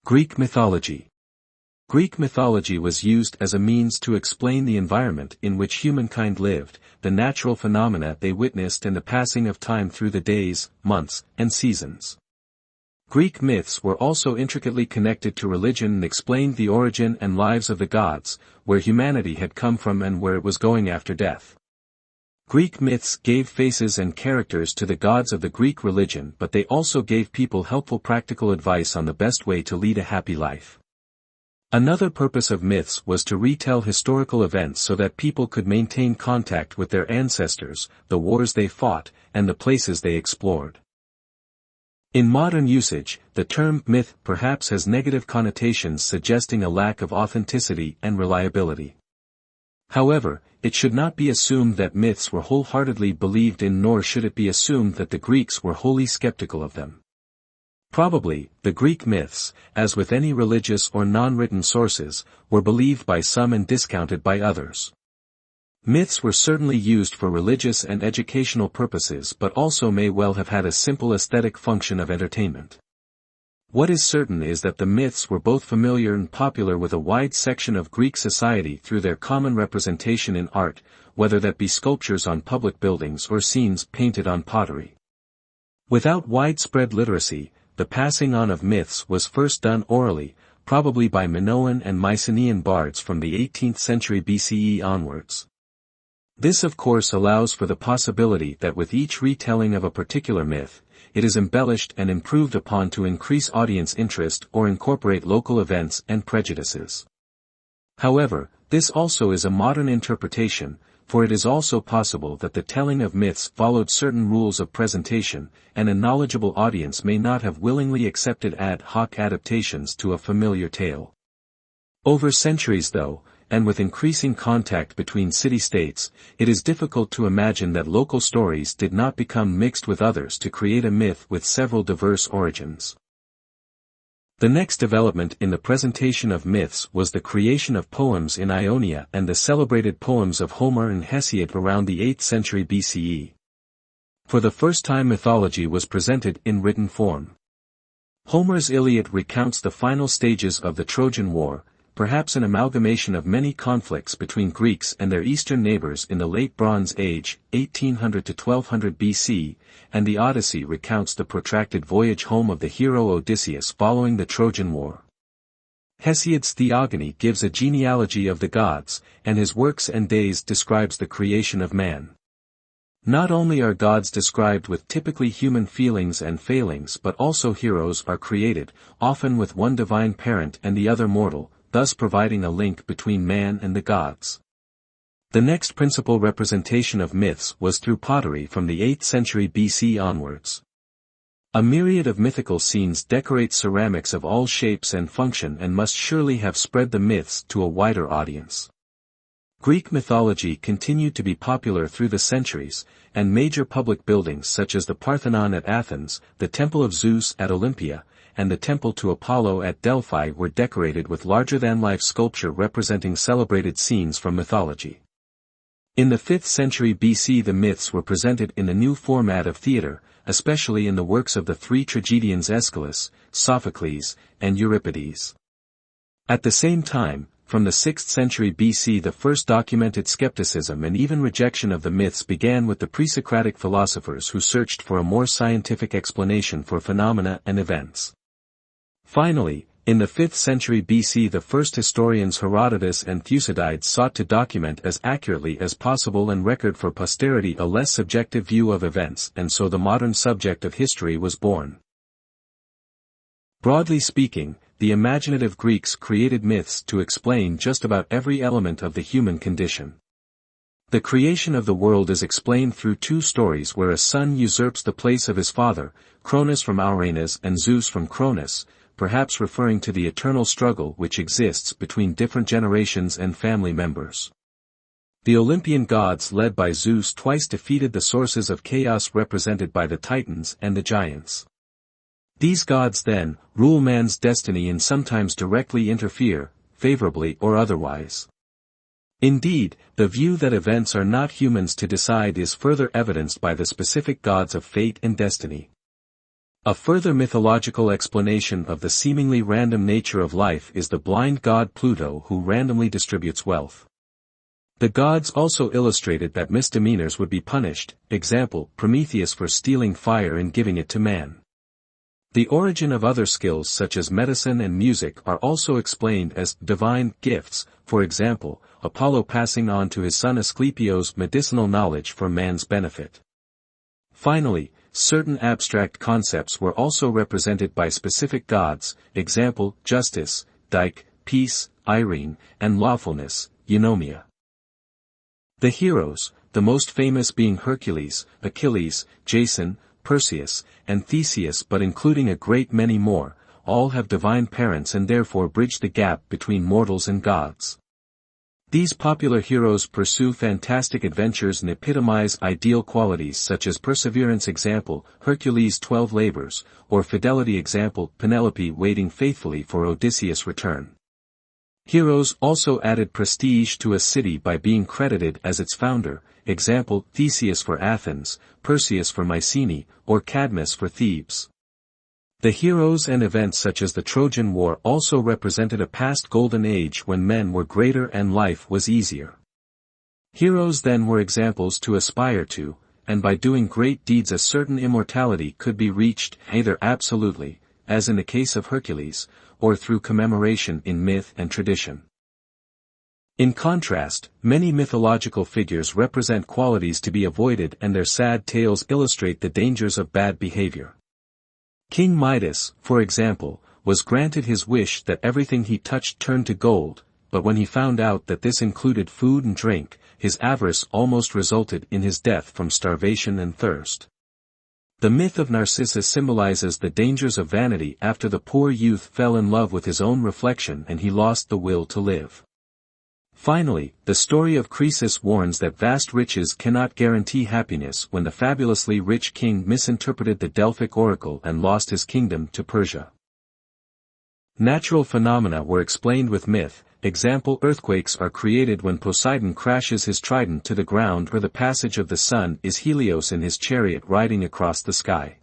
Greek mythology. Greek mythology was used as a means to explain the environment in which humankind lived, the natural phenomena they witnessed and the passing of time through the days, months, and seasons. Greek myths were also intricately connected to religion and explained the origin and lives of the gods, where humanity had come from and where it was going after death. Greek myths gave faces and characters to the gods of the Greek religion, but they also gave people helpful practical advice on the best way to lead a happy life. Another purpose of myths was to retell historical events so that people could maintain contact with their ancestors, the wars they fought, and the places they explored. In modern usage, the term myth perhaps has negative connotations suggesting a lack of authenticity and reliability. However, it should not be assumed that myths were wholeheartedly believed in, nor should it be assumed that the Greeks were wholly skeptical of them. Probably, the Greek myths, as with any religious or non-written sources, were believed by some and discounted by others. Myths were certainly used for religious and educational purposes, but also may well have had a simple aesthetic function of entertainment. What is certain is that the myths were both familiar and popular with a wide section of Greek society through their common representation in art, whether that be sculptures on public buildings or scenes painted on pottery. Without widespread literacy, the passing on of myths was first done orally, probably by Minoan and Mycenaean bards from the 18th century BCE onwards. This of course allows for the possibility that with each retelling of a particular myth, it is embellished and improved upon to increase audience interest or incorporate local events and prejudices. However, this also is a modern interpretation, for it is also possible that the telling of myths followed certain rules of presentation, and a knowledgeable audience may not have willingly accepted ad hoc adaptations to a familiar tale. Over centuries though, and with increasing contact between city-states, it is difficult to imagine that local stories did not become mixed with others to create a myth with several diverse origins. The next development in the presentation of myths was the creation of poems in Ionia and the celebrated poems of Homer and Hesiod around the 8th century BCE. For the first time mythology was presented in written form. Homer's Iliad recounts the final stages of the Trojan War, perhaps an amalgamation of many conflicts between Greeks and their eastern neighbors in the Late Bronze Age, 1800 to 1200 BC, and the Odyssey recounts the protracted voyage home of the hero Odysseus following the Trojan War. Hesiod's Theogony gives a genealogy of the gods, and his Works and Days describes the creation of man. Not only are gods described with typically human feelings and failings, but also heroes are created, often with one divine parent and the other mortal, thus providing a link between man and the gods. The next principal representation of myths was through pottery from the 8th century BC onwards. A myriad of mythical scenes decorate ceramics of all shapes and function and must surely have spread the myths to a wider audience. Greek mythology continued to be popular through the centuries, and major public buildings such as the Parthenon at Athens, the Temple of Zeus at Olympia, and the Temple to Apollo at Delphi were decorated with larger-than-life sculpture representing celebrated scenes from mythology. In the 5th century BC the myths were presented in a new format of theater, especially in the works of the three tragedians Aeschylus, Sophocles, and Euripides. At the same time, from the 6th century BC the first documented skepticism and even rejection of the myths began with the pre-Socratic philosophers who searched for a more scientific explanation for phenomena and events. Finally, in the 5th century BC the first historians Herodotus and Thucydides sought to document as accurately as possible and record for posterity a less subjective view of events, and so the modern subject of history was born. Broadly speaking, the imaginative Greeks created myths to explain just about every element of the human condition. The creation of the world is explained through two stories where a son usurps the place of his father, Cronus from Auranes and Zeus from Cronus, perhaps referring to the eternal struggle which exists between different generations and family members. The Olympian gods led by Zeus twice defeated the sources of chaos represented by the Titans and the giants. These gods then rule man's destiny and sometimes directly interfere, favorably or otherwise. Indeed, the view that events are not humans to decide is further evidenced by the specific gods of fate and destiny. A further mythological explanation of the seemingly random nature of life is the blind god Pluto who randomly distributes wealth. The gods also illustrated that misdemeanors would be punished, example, Prometheus for stealing fire and giving it to man. The origin of other skills such as medicine and music are also explained as divine gifts, for example, Apollo passing on to his son Asclepios medicinal knowledge for man's benefit. Finally, certain abstract concepts were also represented by specific gods, example, justice, Dike, peace, Irene, and lawfulness, Eunomia. The heroes, the most famous being Hercules, Achilles, Jason, Perseus, and Theseus but including a great many more, all have divine parents and therefore bridge the gap between mortals and gods. These popular heroes pursue fantastic adventures and epitomize ideal qualities such as perseverance example, Hercules' 12 labors, or fidelity example, Penelope waiting faithfully for Odysseus' return. Heroes also added prestige to a city by being credited as its founder, example, Theseus for Athens, Perseus for Mycenae, or Cadmus for Thebes. The heroes and events such as the Trojan War also represented a past golden age when men were greater and life was easier. Heroes then were examples to aspire to, and by doing great deeds a certain immortality could be reached either absolutely, as in the case of Hercules, or through commemoration in myth and tradition. In contrast, many mythological figures represent qualities to be avoided and their sad tales illustrate the dangers of bad behavior. King Midas, for example, was granted his wish that everything he touched turned to gold, but when he found out that this included food and drink, his avarice almost resulted in his death from starvation and thirst. The myth of Narcissus symbolizes the dangers of vanity after the poor youth fell in love with his own reflection and he lost the will to live. Finally, the story of Croesus warns that vast riches cannot guarantee happiness when the fabulously rich king misinterpreted the Delphic oracle and lost his kingdom to Persia. Natural phenomena were explained with myth, example earthquakes are created when Poseidon crashes his trident to the ground or the passage of the sun is Helios in his chariot riding across the sky.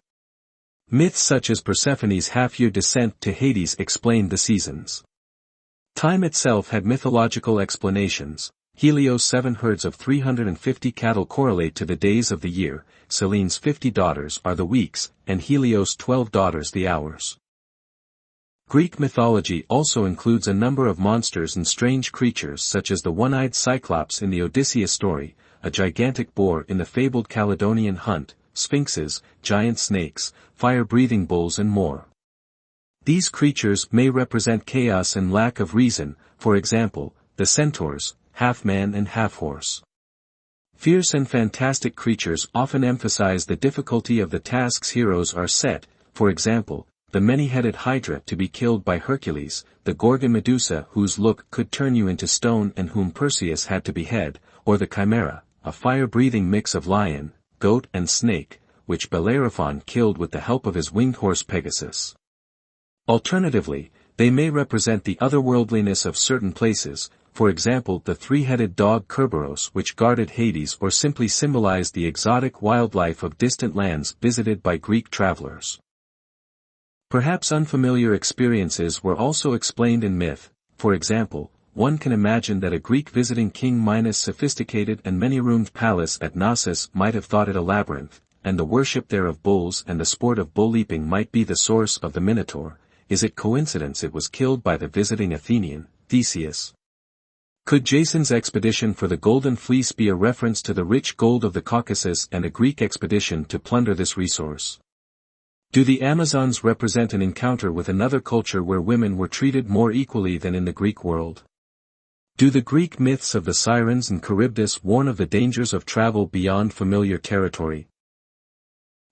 Myths such as Persephone's half-year descent to Hades explained the seasons. Time itself had mythological explanations. Helios' 7 herds of 350 cattle correlate to the days of the year, Selene's 50 daughters are the weeks, and Helios' 12 daughters the hours. Greek mythology also includes a number of monsters and strange creatures such as the one-eyed Cyclops in the Odysseus story, a gigantic boar in the fabled Caledonian hunt, sphinxes, giant snakes, fire-breathing bulls and more. These creatures may represent chaos and lack of reason, for example, the centaurs, half-man and half-horse. Fierce and fantastic creatures often emphasize the difficulty of the tasks heroes are set, for example, the many-headed Hydra to be killed by Hercules, the Gorgon Medusa whose look could turn you into stone and whom Perseus had to behead, or the Chimera, a fire-breathing mix of lion, goat and snake, which Bellerophon killed with the help of his winged horse Pegasus. Alternatively, they may represent the otherworldliness of certain places, for example the three-headed dog Kerberos which guarded Hades or simply symbolized the exotic wildlife of distant lands visited by Greek travelers. Perhaps unfamiliar experiences were also explained in myth, for example, one can imagine that a Greek visiting King Minos' sophisticated and many-roomed palace at Knossos might have thought it a labyrinth, and the worship there of bulls and the sport of bull-leaping might be the source of the Minotaur. Is it coincidence it was killed by the visiting Athenian, Theseus? Could Jason's expedition for the Golden Fleece be a reference to the rich gold of the Caucasus and a Greek expedition to plunder this resource? Do the Amazons represent an encounter with another culture where women were treated more equally than in the Greek world? Do the Greek myths of the Sirens and Charybdis warn of the dangers of travel beyond familiar territory?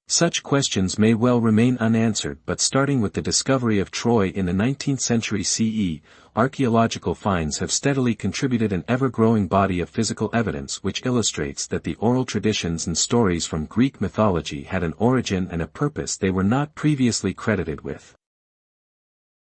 Such questions may well remain unanswered, but starting with the discovery of Troy in the 19th century CE, archaeological finds have steadily contributed an ever-growing body of physical evidence which illustrates that the oral traditions and stories from Greek mythology had an origin and a purpose they were not previously credited with.